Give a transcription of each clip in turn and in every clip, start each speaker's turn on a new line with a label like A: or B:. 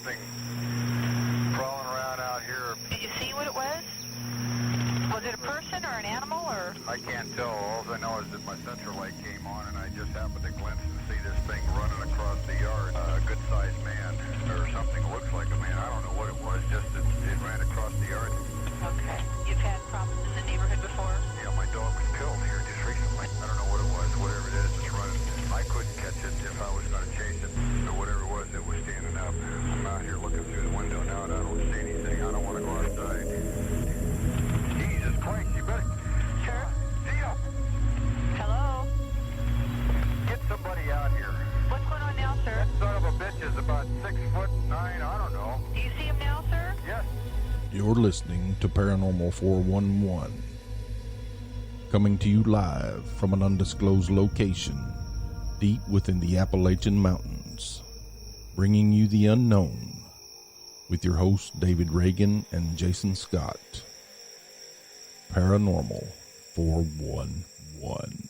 A: something crawling around out here.
B: Did you see what it was? Was it a person or an animal or?
A: I can't tell. All I know is that my central light came on and I just happened to glimpse and see this thing running across the yard. A good-sized man or something looks like a man. I don't know what it was, just that it ran across the yard.
B: Okay. You've had problems in the neighborhood before?
A: Yeah, my dog was killed here just recently. I don't know what it was, whatever it is, it's running. I couldn't catch it if I was going to chase it. So whatever it was standing up. I'm out here looking through the window now and I don't see anything. I don't want to go outside. Jesus Christ, you better...
B: Sir?
A: Theo!
B: Hello?
A: Get somebody out here.
B: What's going on now, sir?
A: That son of a bitch is about 6'9", I don't know.
B: Do you see him now, sir?
A: Yes.
C: You're listening to Paranormal 411, coming to you live from an undisclosed location deep within the Appalachian Mountains, bringing you the unknown with your hosts David Reagan and Jason Scott. Paranormal 411.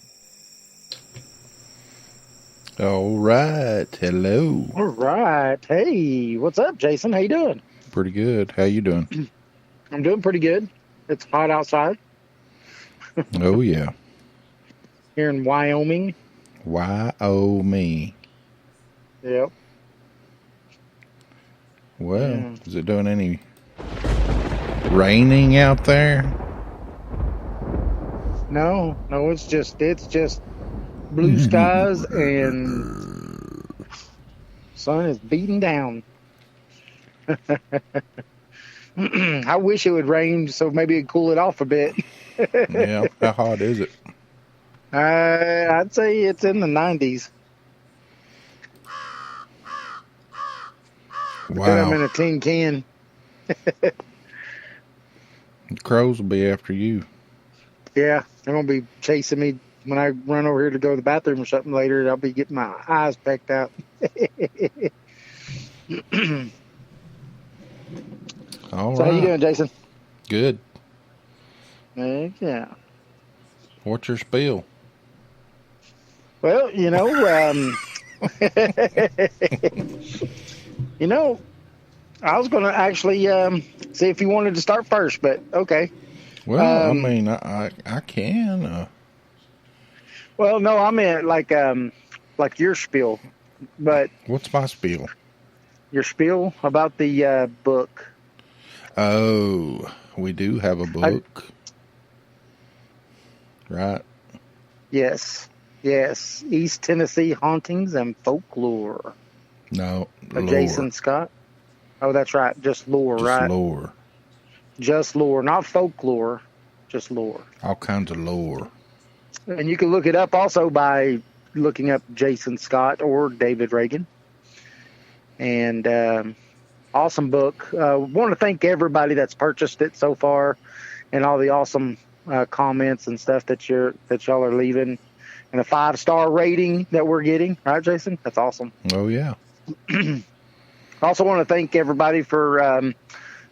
D: All right. Hello.
E: All right. Hey, what's up, Jason? How you doing?
D: Pretty good. How you doing?
E: I'm doing pretty good. It's hot outside
D: Oh, yeah.
E: here in Wyoming.
D: Wyoming.
E: Yep.
D: Well,
E: Yeah.
D: is it doing any raining out there?
E: No, it's just blue skies and sun is beating down. I wish it would rain so maybe it'd cool it off a bit.
D: Yeah. How hot is it?
E: I'd say it's in the 90s. Put them in
D: Wow.
E: a tin can.
D: The crows will be after you.
E: Yeah, they're going to be chasing me when I run over here to go to the bathroom or something later. I'll be getting my eyes pecked out.
D: All
E: So
D: right.
E: how you doing, Jason?
D: Good.
E: Heck yeah.
D: What's your spiel?
E: Well, you know, I was going to actually see if you wanted to start first, but okay.
D: Well, I mean, I can.
E: Well, no, I meant like your spiel, but
D: What's my spiel?
E: your spiel about the book.
D: Oh, we do have a book. Right.
E: Yes, East Tennessee Hauntings and Folklore.
D: No,
E: By
D: lore.
E: Jason Scott. Oh, that's right, just lore,
D: Just
E: right?
D: lore.
E: Just lore, not folklore, just lore.
D: All kinds of lore.
E: And you can look it up also by looking up Jason Scott or David Reagan. And awesome book. Want to thank everybody that's purchased it so far, and all the awesome comments and stuff that y'all are leaving, and a 5-star rating that we're getting. Right, Jason? That's awesome.
D: Oh, yeah.
E: I also want to thank everybody for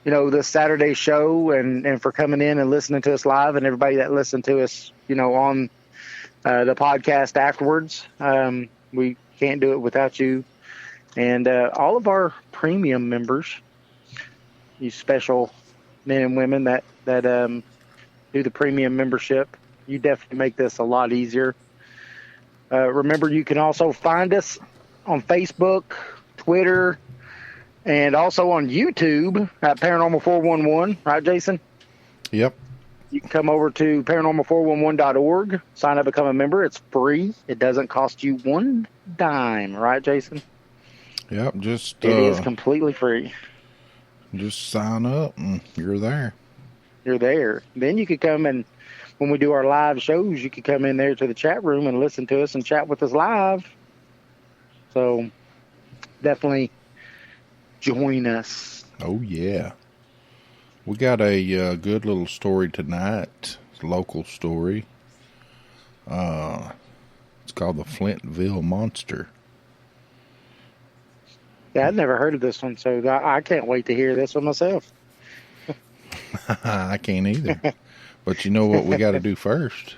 E: this Saturday show and for coming in and listening to us live, and everybody that listened to us on the podcast afterwards. We can't do it without you, and all of our premium members, you special men and women that do the premium membership. You definitely make this a lot easier. Remember, you can also find us on Facebook, Twitter, and also on YouTube at Paranormal 411, right, Jason?
D: Yep.
E: You can come over to paranormal411.org, sign up, become a member. It's free. It doesn't cost you one dime, right, Jason?
D: Yep. Just
E: It is completely free.
D: just sign up and you're there.
E: You're there. Then you could come and when we do our live shows, you could come in there to the chat room and listen to us and chat with us live. So definitely join us.
D: Oh, yeah. We got a good little story tonight. It's a local story. It's called the Flintville Monster.
E: Yeah, I'd never heard of this one, so I can't wait to hear this one myself.
D: I can't either. But you know what we got to do first?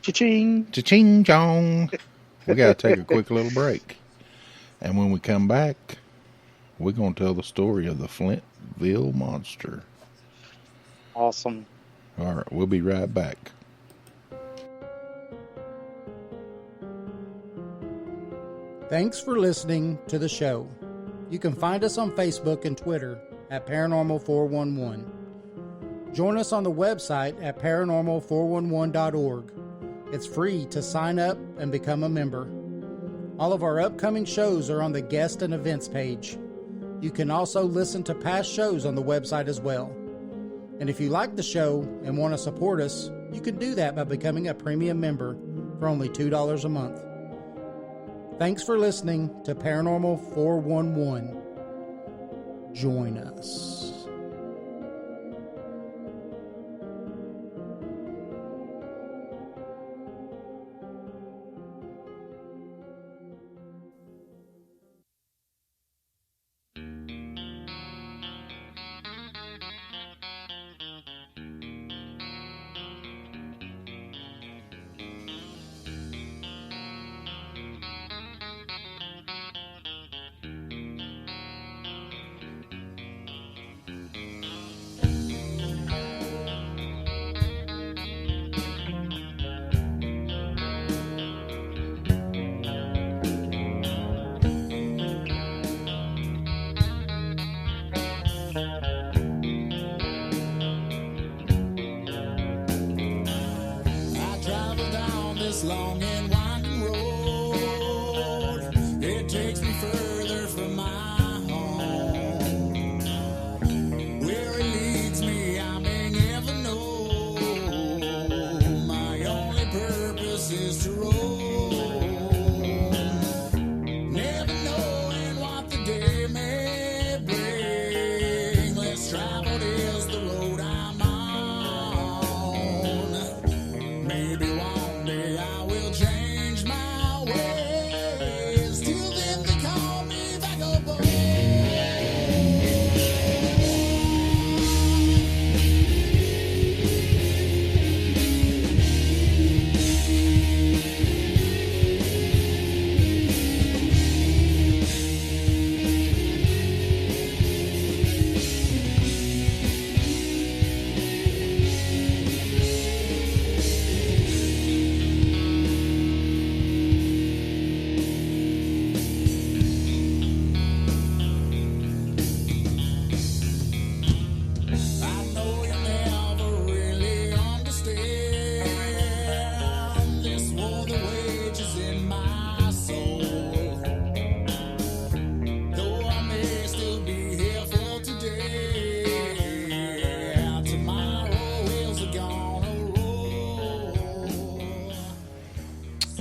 E: Cha-ching.
D: Cha-ching, chong. We got to take a quick little break. And when we come back, we're going to tell the story of the Flintville Monster.
E: Awesome.
D: All right, we'll be right back.
F: Thanks for listening to the show. You can find us on Facebook and Twitter at Paranormal 411. Join us on the website at paranormal411.org. It's free to sign up and become a member. All of our upcoming shows are on the guest and events page. You can also listen to past shows on the website as well. And if you like the show and want to support us, you can do that by becoming a premium member for only $2 a month. Thanks for listening to Paranormal 411. Join us.
G: Long and winding road, it takes me further from my home. Where it leads me, I may never know. My only purpose is to roam, never knowing what the day may bring. Less traveled is the road I'm on. Maybe one day I will change my ways. Till then they call me vagabond. I know you'll never really understand this war, the wages in my soul. Though I may still be here for today, tomorrow wheels are gonna roll.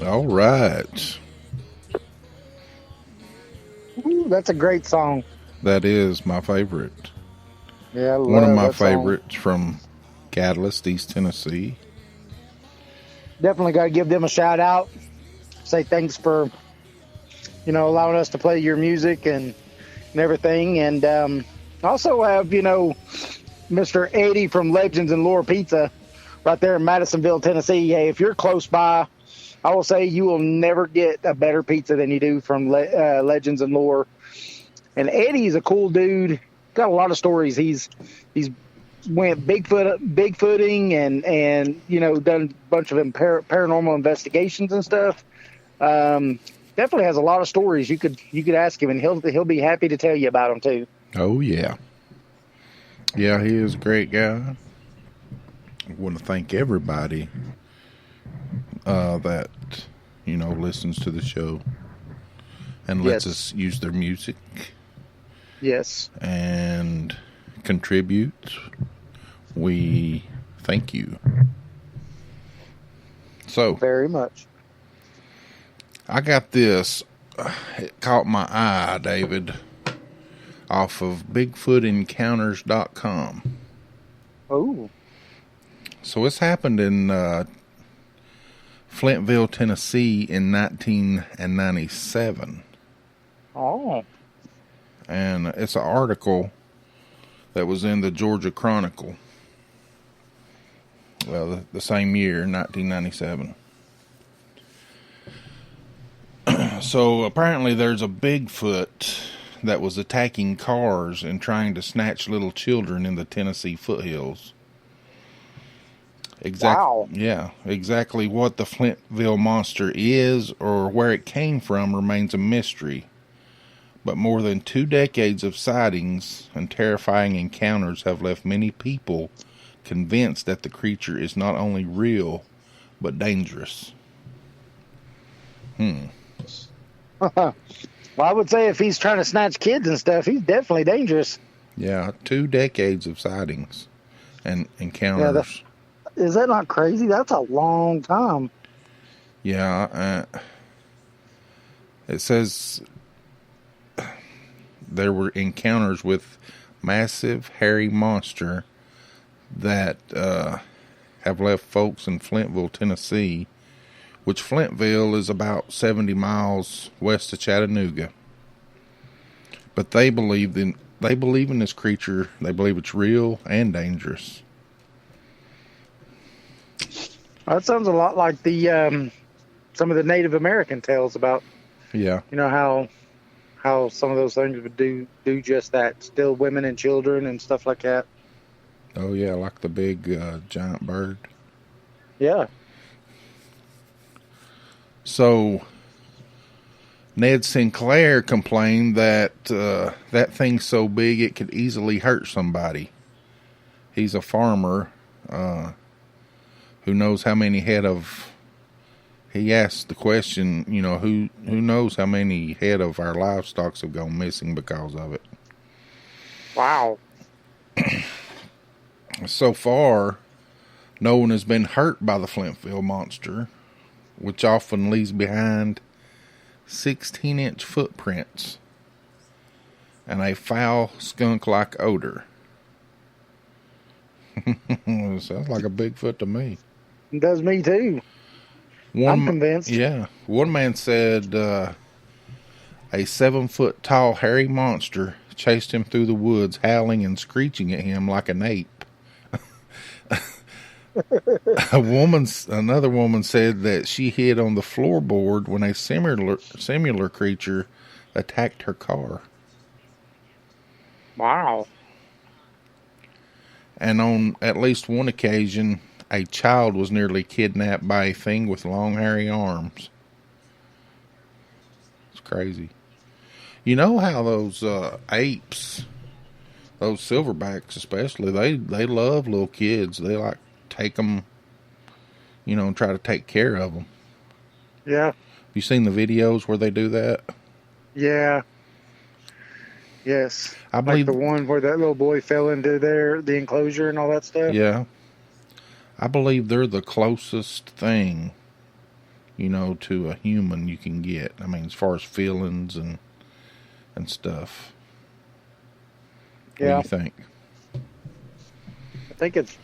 D: All right.
E: Ooh, that's a great song.
D: That is my favorite.
E: Yeah, I
D: One of
E: love
D: my
E: that song.
D: favorites from Catalyst, East Tennessee.
E: Definitely got to give them a shout out. Say thanks for, allowing us to play your music and everything. And also have, Mr. Eddie from Legends and Lore Pizza right there in Madisonville, Tennessee. Hey, if you're close by, I will say you will never get a better pizza than you do from Legends and Lore. And Eddie's a cool dude. Got a lot of stories. He's went bigfooting and done a bunch of paranormal investigations and stuff. Definitely has a lot of stories. You could ask him and he'll be happy to tell you about them too.
D: Oh, yeah. Yeah, he is a great guy. I want to thank everybody that, listens to the show and lets us use their music.
E: Yes.
D: And contribute. We thank you. So,
E: Very much.
D: I got this. It caught my eye, David, off of BigfootEncounters.com.
E: Oh.
D: So it's happened in Flintville, Tennessee in 1997.
E: Oh.
D: And it's an article that was in the Georgia Chronicle. Well, the same year, 1997. So apparently there's a Bigfoot that was attacking cars and trying to snatch little children in the Tennessee foothills.
E: Wow.
D: Yeah, exactly what the Flintville Monster is or where it came from remains a mystery. But more than 2 decades of sightings and terrifying encounters have left many people convinced that the creature is not only real, but dangerous.
E: Well, I would say if he's trying to snatch kids and stuff, he's definitely dangerous.
D: Yeah, 2 decades of sightings and encounters.
E: Is that not crazy? That's a long time.
D: Yeah, it says there were encounters with massive hairy monster that have left folks in Flintville, Tennessee, which Flintville is about 70 miles west of Chattanooga. But they believe in this creature. They believe it's real and dangerous.
E: That sounds a lot like the some of the Native American tales about,
D: Yeah.
E: you know, how some of those things would do just that, steal women and children and stuff like that.
D: Oh yeah, like the big giant bird.
E: Yeah.
D: So Ned Sinclair complained that that thing's so big it could easily hurt somebody. He's a farmer who knows how many head of... He asked the question, you know, who knows how many head of our livestock have gone missing because of it.
E: Wow.
D: So far, no one has been hurt by the Flintville Monster, which often leaves behind 16-inch footprints and a foul skunk-like odor. Sounds like a Bigfoot to me.
E: It does me too. I'm convinced.
D: Yeah. One man said a 7-foot tall hairy monster chased him through the woods, howling and screeching at him like an ape. Another woman said that she hid on the floorboard when a similar creature attacked her car.
E: Wow.
D: And on at least one occasion, a child was nearly kidnapped by a thing with long, hairy arms. It's crazy. You know how those apes, those silverbacks especially, they love little kids. They like take them, you know, and try to take care of them.
E: Yeah.
D: You seen the videos where they do that?
E: Yeah. Yes.
D: I believe
E: like the one where that little boy fell into the enclosure and all that stuff.
D: Yeah. I believe they're the closest thing, you know, to a human you can get. I mean, as far as feelings and stuff.
E: Yeah.
D: What do you think?
E: I think it's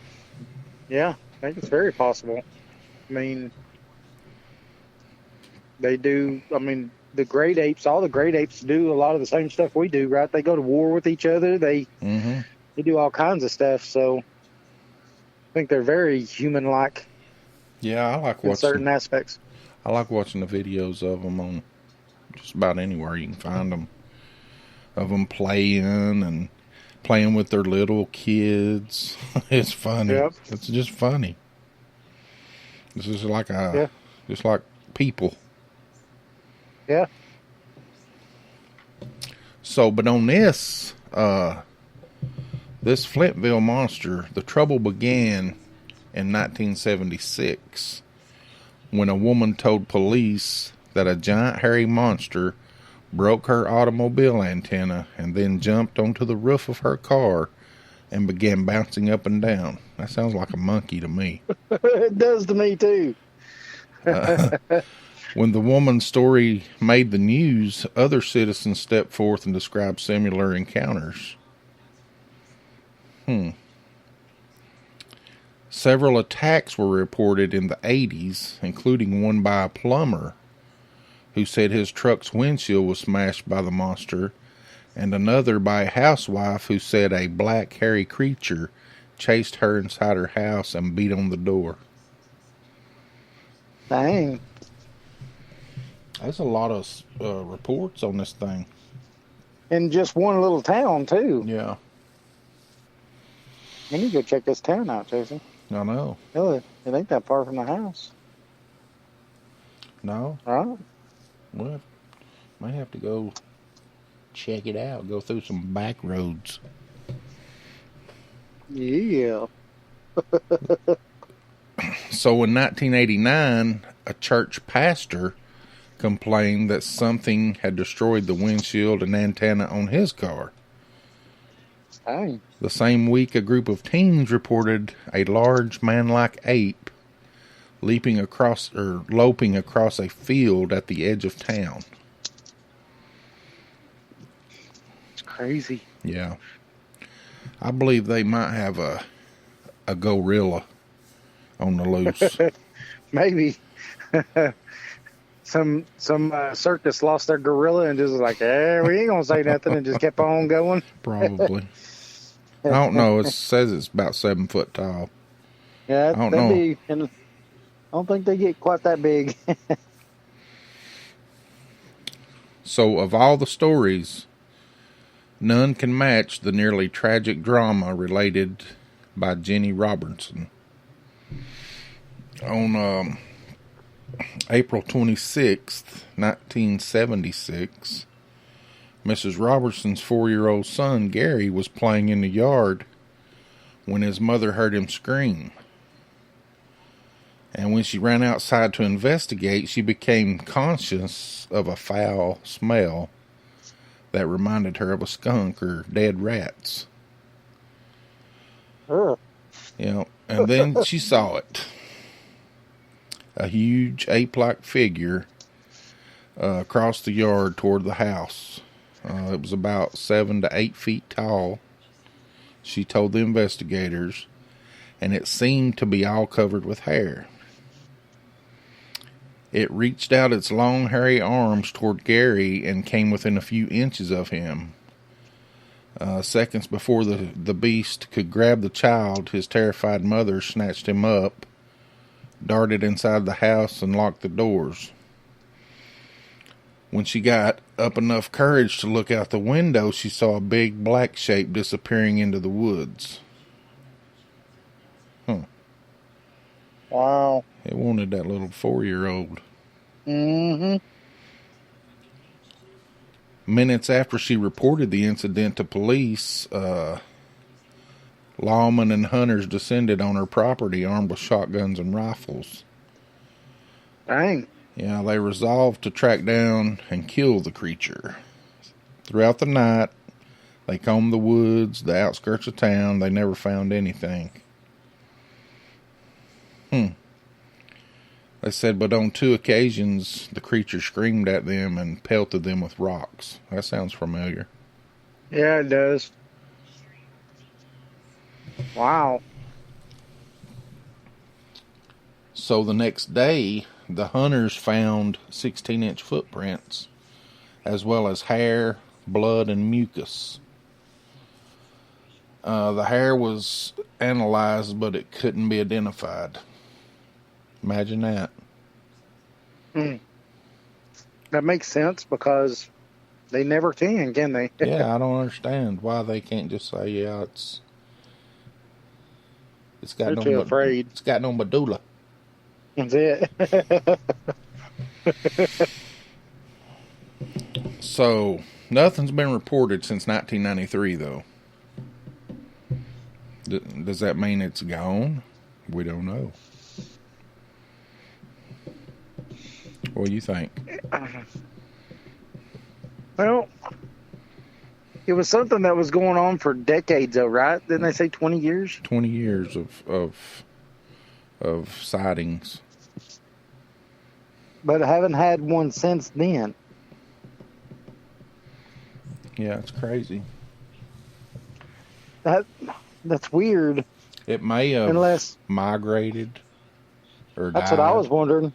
E: very possible. I mean, they do, the great apes, all the great apes do a lot of the same stuff we do, right? They go to war with each other. They do all kinds of stuff. So I think they're very human-like.
D: Yeah, I like watching
E: certain aspects.
D: I like watching the videos of them on just about anywhere you can find them. Of them playing with their little kids. It's funny.
E: Yep.
D: It's just funny. This is like just like people.
E: Yeah.
D: So, but on this Flintville Monster, the trouble began in 1976 when a woman told police that a giant hairy monster broke her automobile antenna and then jumped onto the roof of her car and began bouncing up and down. That sounds like a monkey to me.
E: It does to me too.
D: When the woman's story made the news, other citizens stepped forth and described similar encounters. Several attacks were reported in the 80s, including one by a plumber who said his truck's windshield was smashed by the monster, and another by a housewife who said a black hairy creature chased her inside her house and beat on the door.
E: Dang.
D: There's a lot of reports on this thing.
E: in just one little town, too.
D: Yeah,
E: We need to go check this town out, Jason.
D: I know.
E: Really, it ain't that far from the house.
D: No,
E: All right.
D: well, might have to go check it out. Go through some back roads.
E: Yeah.
D: So in 1989, a church pastor complained that something had destroyed the windshield and antenna on his car.
E: Dang.
D: The same week, a group of teens reported a large man-like ape loping across a field at the edge of town.
E: It's crazy.
D: Yeah. I believe they might have a gorilla on the loose.
E: Maybe. Some circus lost their gorilla and just was like, we ain't gonna say nothing, and just kept on going.
D: Probably. I don't know. It says it's about 7 foot tall.
E: Yeah,
D: I don't know.
E: and I don't think they get quite that big.
D: So, of all the stories, none can match the nearly tragic drama related by Jenny Robertson. On April 26th, 1976, Mrs. Robertson's 4-year-old son, Gary, was playing in the yard when his mother heard him scream. And when she ran outside to investigate, she became conscious of a foul smell that reminded her of a skunk or dead rats.
E: Ugh.
D: And then she saw it. A huge ape-like figure across the yard toward the house. It was about 7 to 8 feet tall, she told the investigators, and it seemed to be all covered with hair. It reached out its long, hairy arms toward Gary and came within a few inches of him. Seconds before the beast could grab the child, his terrified mother snatched him up, darted inside the house, and locked the doors. When she got up enough courage to look out the window, she saw a big black shape disappearing into the woods.
E: Wow.
D: It wanted that little 4-year-old.
E: Mm-hmm.
D: Minutes after she reported the incident to police, lawmen and hunters descended on her property armed with shotguns and rifles.
E: Dang.
D: Yeah, they resolved to track down and kill the creature. Throughout the night, they combed the woods, the outskirts of town. They never found anything. They said, but on 2 occasions, the creature screamed at them and pelted them with rocks. That sounds familiar.
E: Yeah, it does. Wow.
D: So the next day, the hunters found 16-inch footprints, as well as hair, blood, and mucus. The hair was analyzed, but it couldn't be identified. Imagine that.
E: That makes sense because they never can they?
D: Yeah, I don't understand why they can't just say, yeah, it's got
E: They're
D: no
E: too afraid.
D: It's got no medulla.
E: That's it.
D: So, nothing's been reported since 1993, though. Does that mean it's gone? We don't know. What do you think?
E: Well, it was something that was going on for decades, though, right? Didn't they say 20 years?
D: 20 years of sightings.
E: But I haven't had one since then.
D: Yeah, it's crazy.
E: That's weird.
D: It may have
E: Unless
D: migrated or
E: that's
D: died.
E: what I was wondering.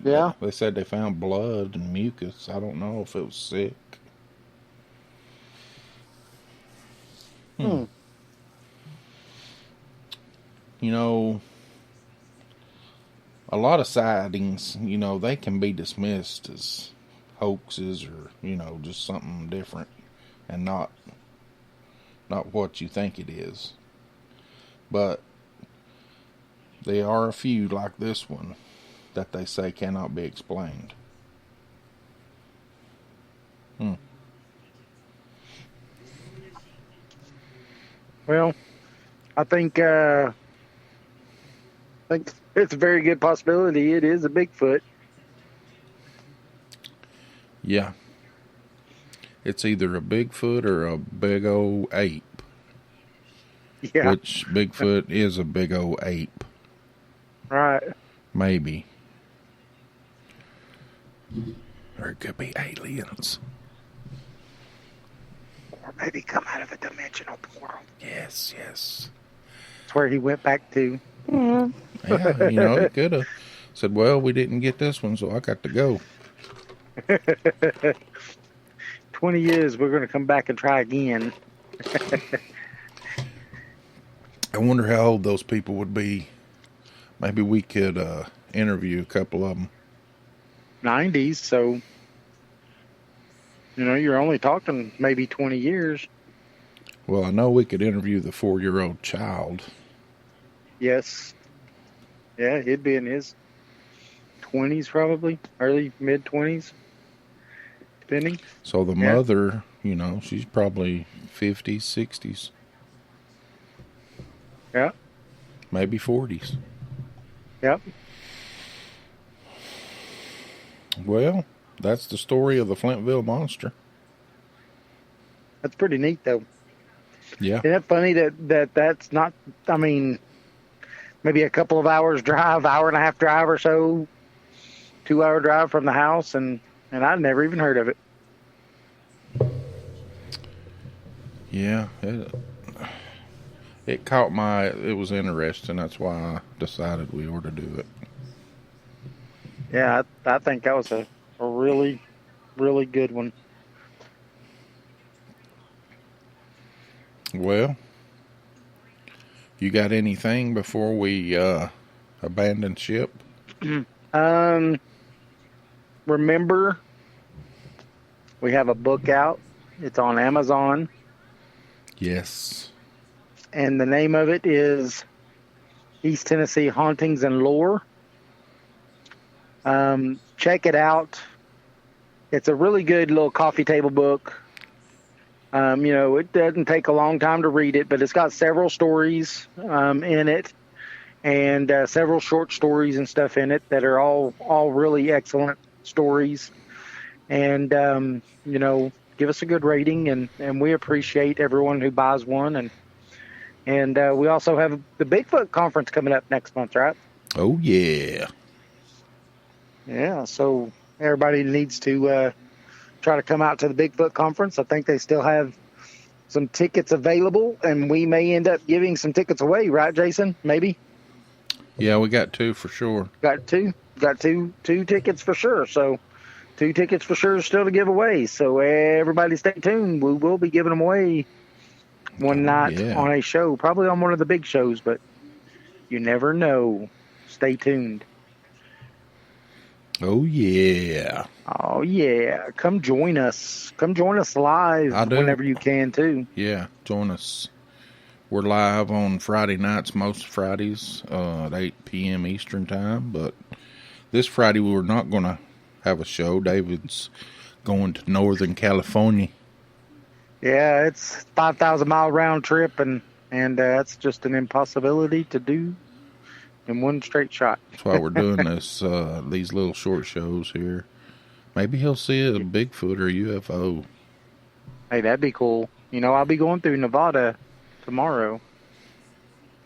E: Yeah.
D: They said they found blood and mucus. I don't know if it was sick. You know, a lot of sightings, they can be dismissed as hoaxes or, just something different. and not what you think it is. But there are a few like this one that they say cannot be explained.
E: Well, I think it's a very good possibility it is a Bigfoot.
D: Yeah. It's either a Bigfoot or a big old ape.
E: Yeah.
D: Which Bigfoot is a big old ape.
E: Right.
D: Maybe. Or it could be aliens.
E: Or maybe come out of a dimensional portal.
D: Yes.
E: That's where he went back to.
D: Yeah, it could have said, well, we didn't get this one, so I got to go.
E: 20 years, we're going to come back and try again.
D: I wonder how old those people would be. Maybe we could interview a couple of them.
E: 90s, so, you're only talking maybe 20 years.
D: Well, I know we could interview the 4-year-old child.
E: Yes. Yeah, he'd be in his 20s probably, early, mid-20s, depending.
D: So the mother, she's probably 50s, 60s.
E: Yeah.
D: Maybe 40s.
E: Yep.
D: Well, that's the story of the Flintville Monster.
E: That's pretty neat, though.
D: Yeah.
E: Isn't it funny that's not, maybe a couple of hours drive, hour and a half drive or so, 2-hour drive from the house, and I'd never even heard of it.
D: Yeah, it caught it was interesting. That's why I decided we ought to do it.
E: Yeah, I think that was a really, really good one.
D: Well, you got anything before we abandon ship?
E: Remember, we have a book out. It's on Amazon.
D: Yes.
E: And the name of it is East Tennessee Hauntings and Lore. Check it out. It's a really good little coffee table book. It doesn't take a long time to read it, but it's got several stories in it, and several short stories and stuff in it that are all really excellent stories. And give us a good rating, and we appreciate everyone who buys one. And we also have the Bigfoot conference coming up next month, right?
D: Oh yeah.
E: Yeah, so everybody needs to try to come out to the Bigfoot conference. I think they still have some tickets available, and we may end up giving some tickets away, right, Jason? Maybe?
D: Yeah, we got 2 for sure.
E: Got two tickets for sure. So 2 tickets for sure still to give away. So everybody stay tuned. We will be giving them away one night on a show, probably on one of the big shows, but you never know. Stay tuned.
D: Oh yeah.
E: Oh yeah. Come join us. Come join us live whenever you can too.
D: Yeah, join us. We're live on Friday nights, most Fridays, at 8 p.m. Eastern time, but this Friday we're not going to have a show. David's going to Northern California.
E: Yeah, it's 5,000-mile round trip, and that's just an impossibility to do in one straight shot.
D: That's why we're doing these little short shows here. Maybe he'll see a Bigfoot or UFO.
E: Hey, that'd be cool. I'll be going through Nevada tomorrow.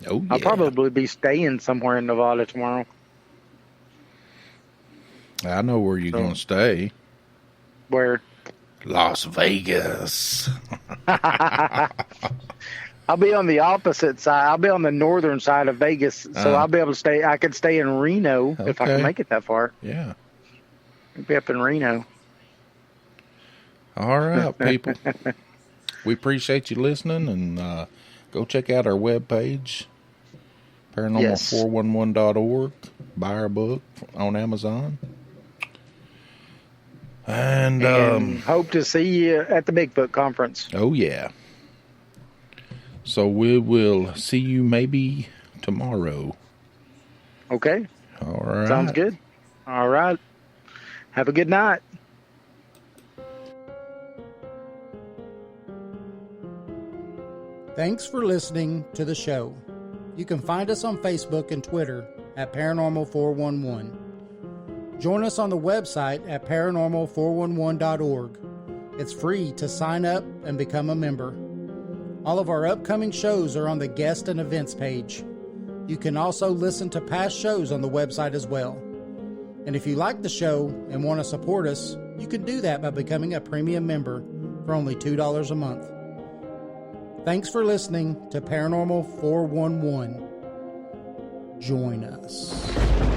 D: Oh, yeah.
E: I'll probably be staying somewhere in Nevada tomorrow.
D: I know where you're going to stay.
E: Where?
D: Las Vegas.
E: I'll be on the opposite side. I'll be on the northern side of Vegas, so I'll be able to stay. I could stay in Reno if I can make it that far.
D: Yeah.
E: I'll be up in Reno.
D: All right, people. We appreciate you listening, and go check out our webpage, paranormal411.org. Buy our book on Amazon. And
E: hope to see you at the Bigfoot conference.
D: oh yeah. So we will see you maybe tomorrow.
E: Okay.
D: All right.
E: Sounds good. All right. Have a good night.
F: Thanks for listening to the show. You can find us on Facebook and Twitter at Paranormal 411. Join us on the website at paranormal411.org. It's free to sign up and become a member. All of our upcoming shows are on the guest and events page. You can also listen to past shows on the website as well. And if you like the show and want to support us, you can do that by becoming a premium member for only $2 a month. Thanks for listening to Paranormal 411. Join us.